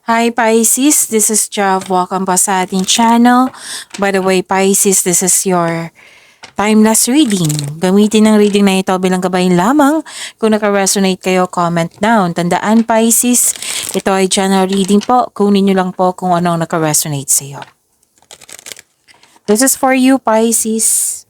Hi Pisces, this is Jav. Welcome po sa ating channel. By the way, Pisces, this is your timeless reading. Gamitin ang reading na ito bilang gabayan lamang. Kung naka-resonate kayo, comment down. Tandaan Pisces, ito ay general reading po. Kunin nyo lang po kung ano ang naka-resonate sa iyo. This is for you Pisces.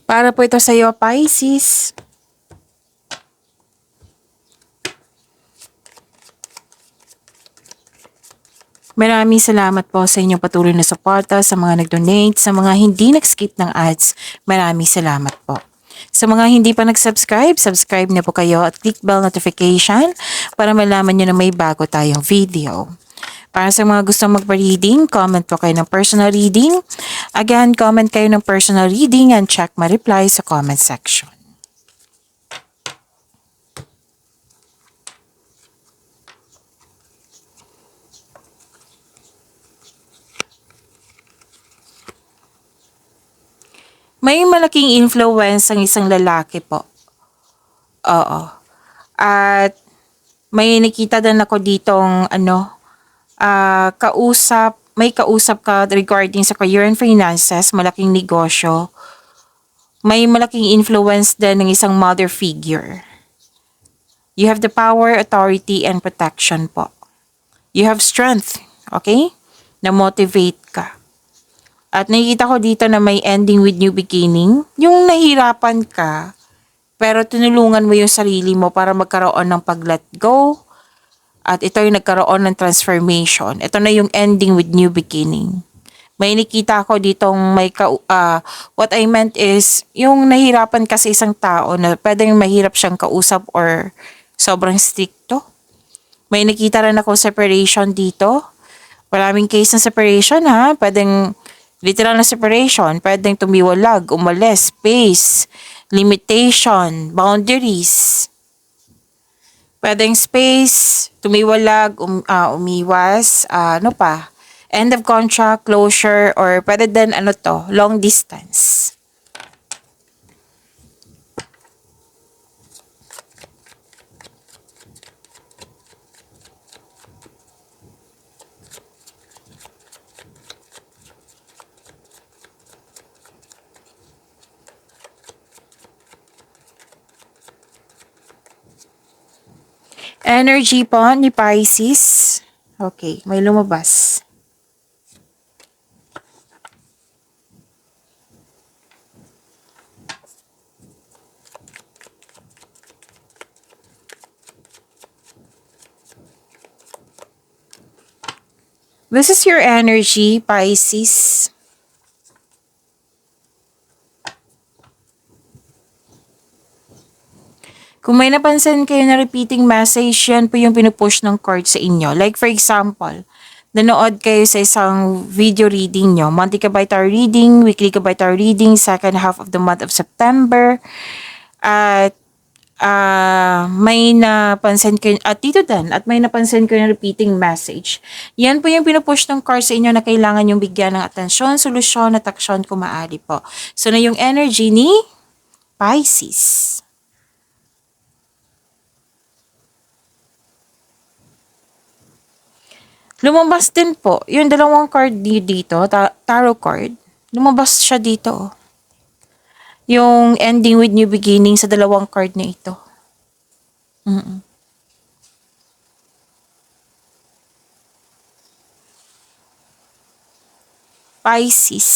Para po ito sa iyo, Pisces. Maraming salamat po sa inyong patuloy na suporta, sa mga nag-donate, sa mga hindi nag-skip ng ads. Maraming salamat po. Sa mga hindi pa nag-subscribe, subscribe na po kayo at click bell notification para malaman nyo na may bago tayong video. Para sa mga gustong magpa-reading, comment po kayo ng personal reading. Again, comment kayo ng personal reading and check my reply sa comment section. May malaking influence ang isang lalaki po. Oo. At may nakita din ako ditong may kausap ka regarding sa career and finances, malaking negosyo. May malaking influence din ng isang mother figure. You have the power, authority, and protection po. You have strength, okay? Na-motivate ka. At nakikita ko dito na may ending with new beginning. Yung nahirapan ka, pero tinulungan mo yung sarili mo para magkaroon ng pag-let go. At ito yung nagkaroon ng transformation. Ito na yung ending with new beginning. May nakita ko ditong what I meant is, yung nahirapan ka sa isang tao na pwedeng mahirap siyang kausap or sobrang stricto. May nakita rin ako separation dito. Maraming case ng separation ha. Pwedeng literal na separation. Pwedeng tumiwalag, umalis, space, limitation, boundaries. Pwedeng space, tumiwalag, umiwas, ano pa, end of contract, closure, or pwede din long distance. Energy po ni Pisces. Okay, may lumabas. This is your energy, Pisces. Kung may napansin kayo na repeating message, yan po yung pinupush ng card sa inyo. Like for example, nanood kayo sa isang video reading nyo, monthly ka by tarot reading, weekly ka by tarot reading, second half of the month of September, at may napansin kayo, at dito din, at may napansin kayo na repeating message. Yan po yung pinupush ng card sa inyo na kailangan yung bigyan ng atensyon, solusyon, at aksyon kung maaari po. So na yung energy ni Pisces. Lumabas din po, yung dalawang card dito, tarot card, lumabas siya dito. Yung ending with new beginning sa dalawang card na ito. Pisces.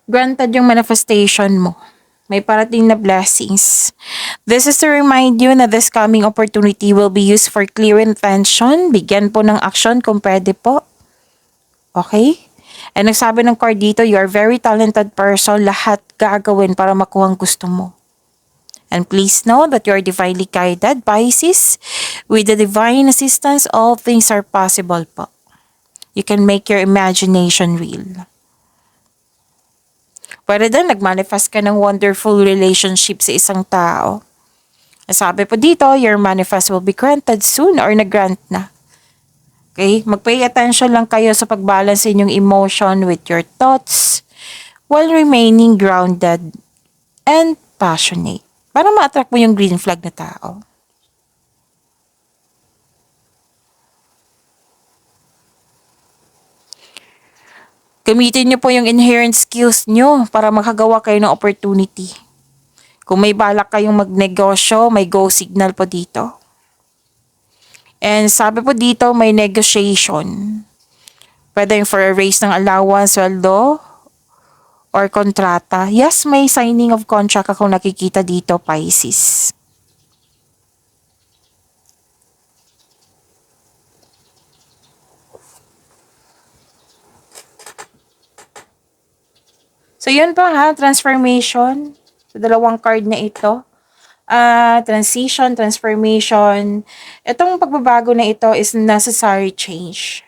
Granted yung manifestation mo. May parating na blessings. This is to remind you na this coming opportunity will be used for clear intention. Bigyan po ng action kung pwede po. Okay? And nagsabi ng card dito, you are very talented person. Lahat gagawin para makuha ang gusto mo. And please know that you are divinely guided, Pisces. With the divine assistance, all things are possible po. You can make your imagination real. Pwede din, nag-manifest ka ng wonderful relationship sa isang tao. Sabi po dito, your manifest will be granted soon or nag-grant na. Okay? Mag-pay attention lang kayo sa pag-balance inyong emotion with your thoughts while remaining grounded and passionate. Para ma-attract mo yung green flag na tao. Gamitin niyo po yung inherent skills niyo para makagawa kayo ng opportunity. Kung may balak kayong magnegosyo, may go signal po dito. And sabi po dito, may negotiation. Pwede yung for a raise ng allowance, sweldo, or kontrata. Yes, may signing of contract akong nakikita dito, Pisces. So, yun po ha, transformation. Sa dalawang card na ito. Transition, transformation. Itong pagbabago na ito is necessary change.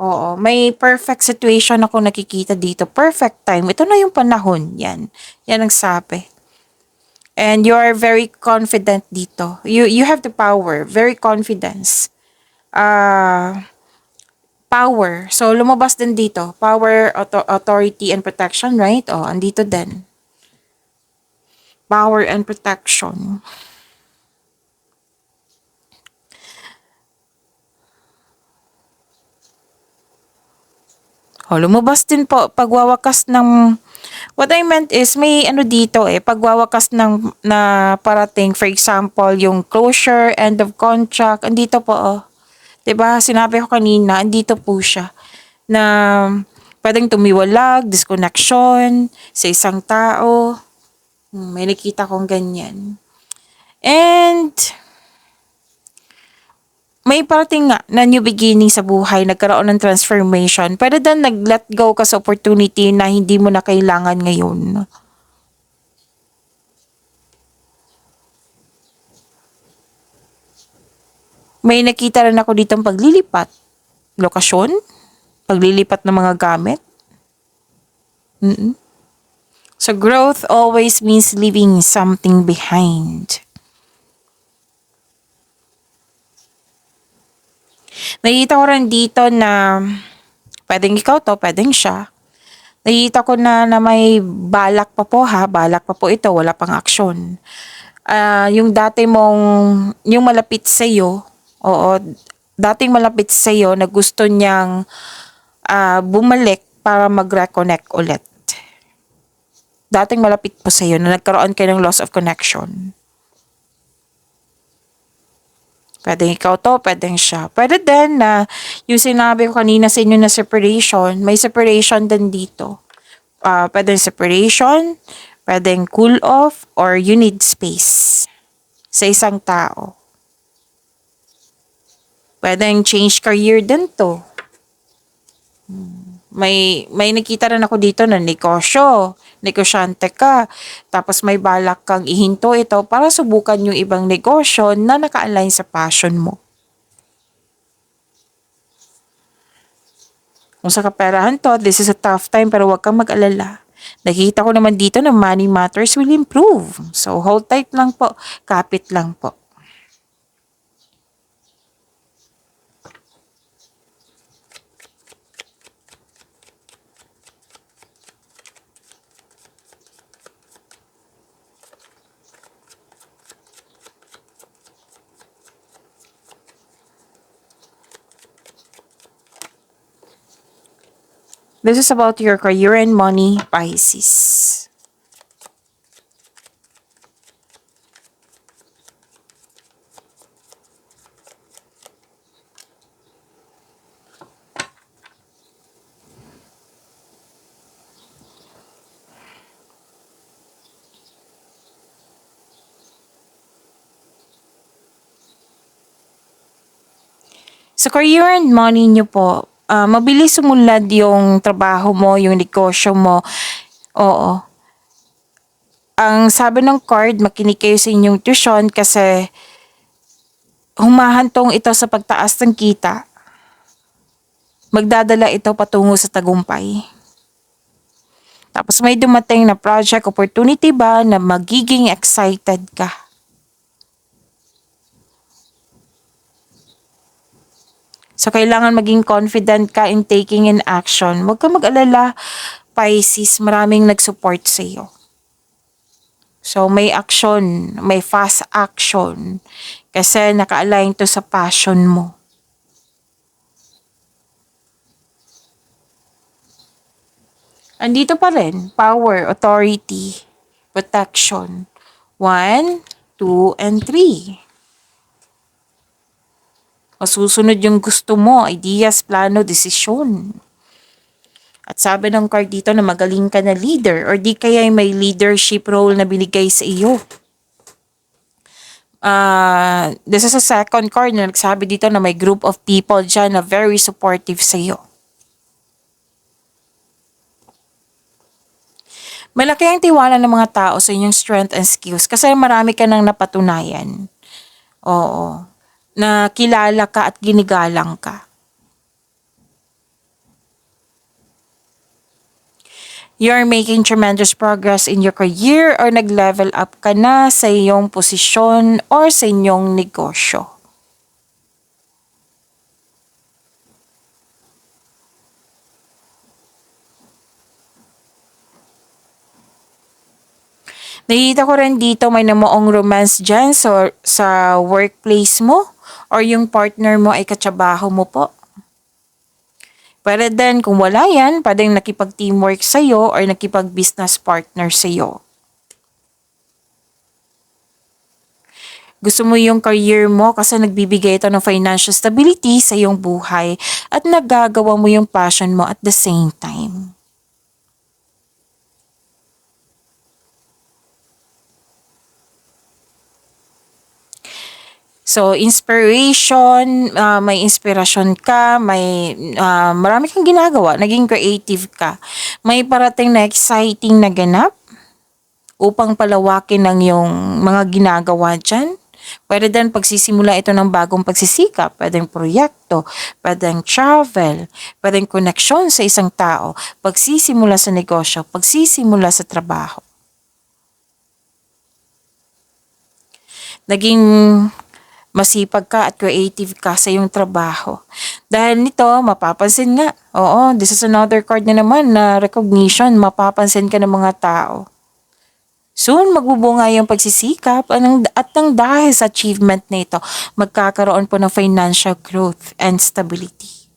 Oo, may perfect situation ako nakikita dito. Perfect time. Ito na yung panahon. Yan. Yan ang sabi. And you are very confident dito. You have the power. Very confidence. Power. So, lumabas din dito. Power, authority, and protection, right? Oh, andito din. Power and protection. Oh, lumabas din po. Pagwawakas ng... What I meant is, may ano dito pagwawakas ng na parating. For example, yung closure, end of contract. Andito po, oh. 'Di ba? Sinabi ko kanina, andito po siya. Na pwedeng tumiwalag, disconnection sa isang tao. May nakita kong ganyan. And may parating nga na new beginning sa buhay, nagkaroon ng transformation. Pwede din nag-let go ka sa opportunity na hindi mo na kailangan ngayon. May nakita rin ako ditong paglilipat. Lokasyon, paglilipat ng mga gamit. So growth always means leaving something behind. Nakita ko rin dito na pwedeng ikaw to, pwedeng siya. Nakita ko na may balak pa po ha, balak pa po ito, wala pang aksyon. Yung dati mong, yung malapit sa'yo, oo, dating malapit sa'yo na gusto niyang bumalik para mag-reconnect ulit. Dating malapit po sa'yo na nagkaroon kayo ng loss of connection. Pwedeng ikaw to, pwedeng siya. Pwede din na yung sinabi ko kanina sa inyo na separation, may separation din dito. Pwedeng separation, pwedeng cool off, or you need space sa isang tao. Pwedeng change career din to. May nakita rin ako dito na negosyo. Negosyante ka. Tapos may balak kang ihinto ito para subukan yung ibang negosyo na naka-align sa passion mo. Kung sa kaperahan to, this is a tough time pero huwag kang mag-alala. Nakikita ko naman dito na money matters will improve. So hold tight lang po. Kapit lang po. This is about your career and money, Pisces. Sa career and money nyo po, mabilis sumunlad yung trabaho mo, yung negosyo mo. Oo. Ang sabi ng card, makinig kayo sa inyong tuition kasi humahantong ito sa pagtaas ng kita. Magdadala ito patungo sa tagumpay. Tapos may dumating na project opportunity ba na magiging excited ka. So, kailangan maging confident ka in taking in action. Huwag ka mag-alala, Pisces, maraming nag-support sa iyo. So, may action, may fast action. Kasi naka-align to sa passion mo. Andito pa rin, power, authority, protection. 1, 2, and 3. Masusunod yung gusto mo, ideas, plano, desisyon. At sabi ng card dito na magaling ka na leader or di kaya may leadership role na binigay sa iyo. This is a second card na nagsabi dito na may group of people dyan na very supportive sa iyo. Malaki ang tiwala ng mga tao sa inyong strength and skills kasi marami ka nang napatunayan. Oo. Na kilala ka at ginigalang ka. You're making tremendous progress in your career or nag-level up ka na sa iyong posisyon or sa inyong negosyo. Nakikita ko rin dito may namuong romance dyan sa workplace mo or yung partner mo ay katsabaho mo po. Pero then kung wala yan, pwedeng nakipag-teamwork sa'yo or nakipag-business partner sa'yo. Gusto mo yung career mo kasi nagbibigay ito ng financial stability sa iyong buhay at nagagawa mo yung passion mo at the same time. So, inspiration, may inspirasyon ka, may marami kang ginagawa, naging creative ka. May parating na exciting na ganap upang palawakin ang iyong mga ginagawa dyan. Pwede din pagsisimula ito ng bagong pagsisikap, pwedeng proyekto, pwedeng travel, pwedeng koneksyon sa isang tao, pagsisimula sa negosyo, pagsisimula sa trabaho. Naging masipag ka at creative ka sa iyong trabaho. Dahil nito, mapapansin nga. Oo, this is another card na naman na recognition, mapapansin ka ng mga tao. Soon, magbubunga yung pagsisikap at nang dahil sa achievement na ito, magkakaroon po ng financial growth and stability.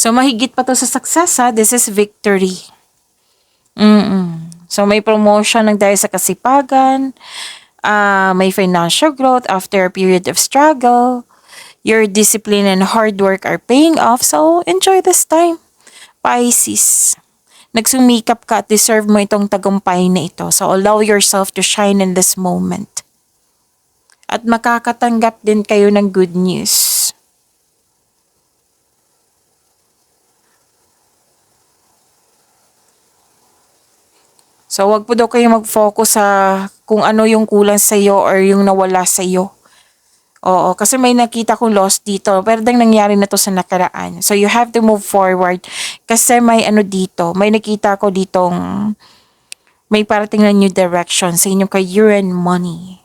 So, mahigit pa to sa success ha. This is victory. So, may promotion ng dahil sa kasipagan, may financial growth after a period of struggle, your discipline and hard work are paying off, so enjoy this time. Pisces, nagsumikap ka at deserve mo itong tagumpay na ito, so allow yourself to shine in this moment. At makakatanggap din kayo ng good news. So, wag po daw kayo mag-focus sa kung ano yung kulang sa iyo or yung nawala sa iyo. Oo, kasi may nakita kong loss dito. Pero dang nangyari na to sa nakaraan. So, you have to move forward. Kasi may ano dito, may nakita ko ditong may parating na new direction sa inyong career and money.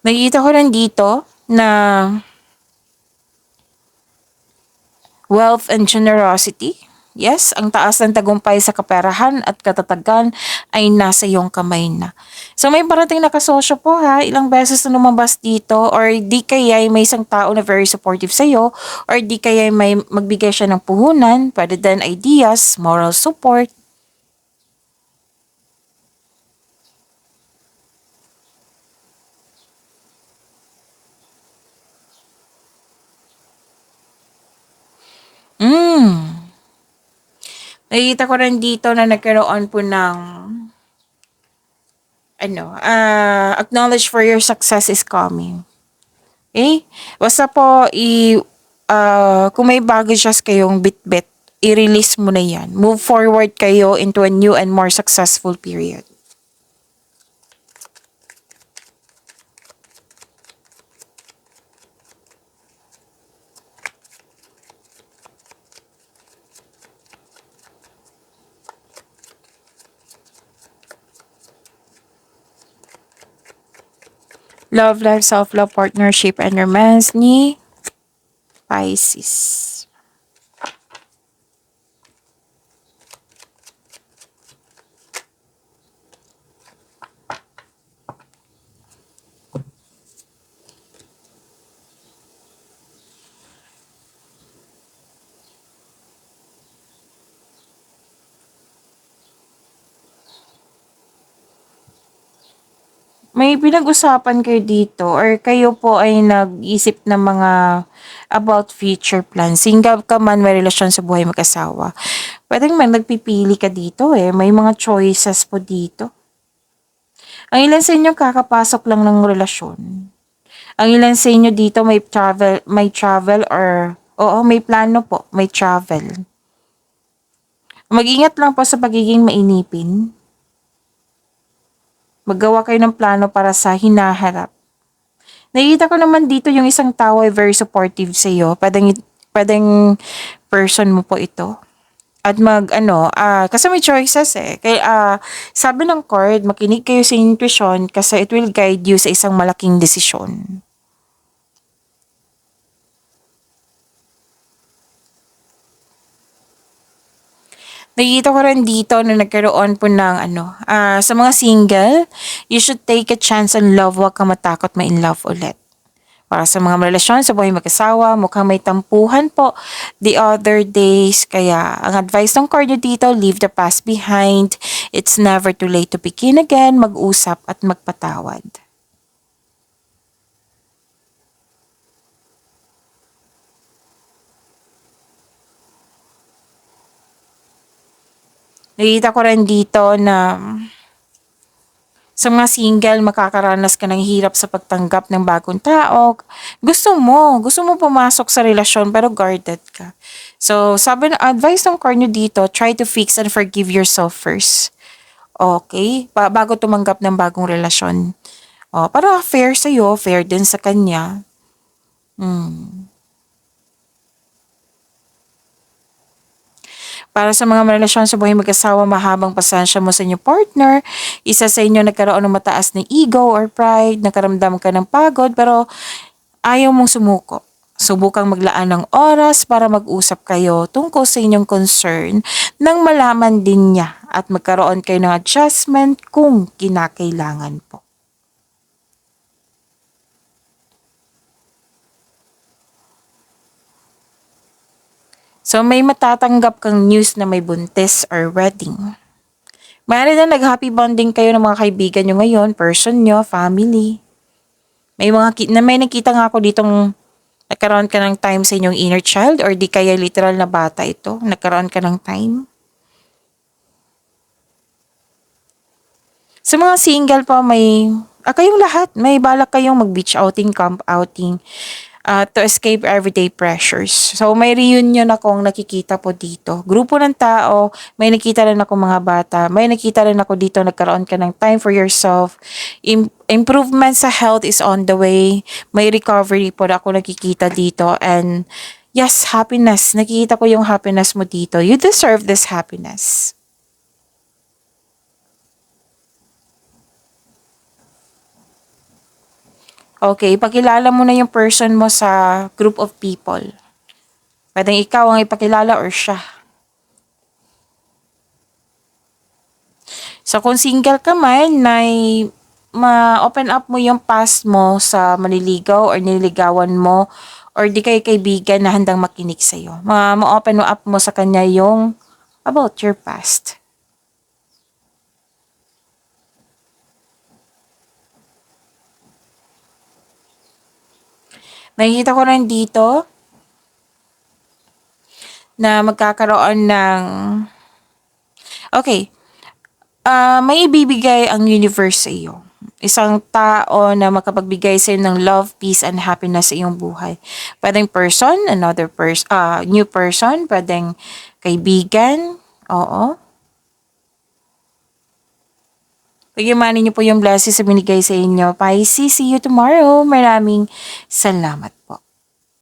Nakita ko rin dito na wealth and generosity. Yes, ang taas ng tagumpay sa kaperahan at katatagan ay nasa iyong kamay na. So may parating na kasosyo po ha, ilang beses na lumabas dito or di kaya may isang tao na very supportive sa iyo or di kaya may magbigay siya ng puhunan, pwede din ideas, moral support. Nakikita ko rin dito na nagkaroon po ng acknowledge for your success is coming. Okay? Basta po, kung may baggages kayong bit-bit, i-release mo na yan. Move forward kayo into a new and more successful period. Love life, self-love, partnership, and romance ni Pisces. May pinag-usapan kayo dito or kayo po ay nag-isip ng mga about future plans. Single ka man, may relasyon sa buhay mag-asawa. Pwedeng may nagpipili ka dito eh. May mga choices po dito. Ang ilan sa inyo kakapasok lang ng relasyon. Ang ilan sa inyo dito may travel or may plano po, may travel. Mag-ingat lang po sa pagiging mainipin. Maggawa kayo ng plano para sa hinaharap. Nakikita ko naman dito yung isang tao ay very supportive sa iyo. Pwedeng person mo po ito. At kasi may choices eh. Kaya sabi ng card, makinig kayo sa intuition kasi it will guide you sa isang malaking desisyon. Nakikita ko rin dito na nagkaroon po ng sa mga single, you should take a chance on love, huwag ka matakot ma-in love ulit. Para sa mga relasyon sa buhay mag-asawa, mukhang may tampuhan po the other days. Kaya ang advice ng card nyo dito, leave the past behind. It's never too late to begin again, mag-usap at magpatawad. Nakikita ko rin dito na sa mga single, makakaranas ka ng hirap sa pagtanggap ng bagong tao. Gusto mo pumasok sa relasyon pero guarded ka. So, sabi na advice ng card nyo dito, try to fix and forgive yourself first. Okay? Bago tumanggap ng bagong relasyon. Para fair sa'yo, fair din sa kanya. Para sa mga relasyon sa buhay mag-asawa, mahabang pasensya mo sa inyong partner. Isa sa inyo nagkaroon ng mataas na ego or pride, nakaramdam ka ng pagod, pero ayaw mong sumuko. Subukang maglaan ng oras para mag-usap kayo tungkol sa inyong concern nang malaman din niya at magkaroon kayo ng adjustment kung kinakailangan po. So may matatanggap kang news na may buntis or wedding. Maaari na nag-happy bonding kayo ng mga kaibigan nyo ngayon, person nyo, family. May nakita nga ako ditong nagkaroon ka ng time sa inyong inner child or di kaya literal na bata ito, nagkaroon ka ng time. Sa mga single pa, kayong lahat, may balak kayong mag-beach outing, camp outing, to escape everyday pressures. So, may reunion akong nakikita po dito. Grupo ng tao, may nakita rin ako mga bata, may nakita rin ako dito, nagkaroon ka ng time for yourself. Improvement sa health is on the way. May recovery po ako nakikita dito. And yes, happiness. Nakikita ko yung happiness mo dito. You deserve this happiness. Okay, ipakilala mo na yung person mo sa group of people. Pwedeng ikaw ang ipakilala or siya. So, kung single ka man, ma-open up mo yung past mo sa maniligaw or nililigawan mo or di kay kaibigan na handang makinig sa'yo. Ma-open mo up mo sa kanya yung about your past. Nakikita ko rin dito na magkakaroon ng Okay. May ibibigay ang universe sa iyo. Isang tao na makapagbigay sa iyo ng love, peace, and happiness sa iyong buhay. Pwedeng person, new person, pwedeng kaibigan, oo. Pagyamanin niyo po yung blessings na binigay sa inyo. Pisces, see you tomorrow. Maraming salamat po.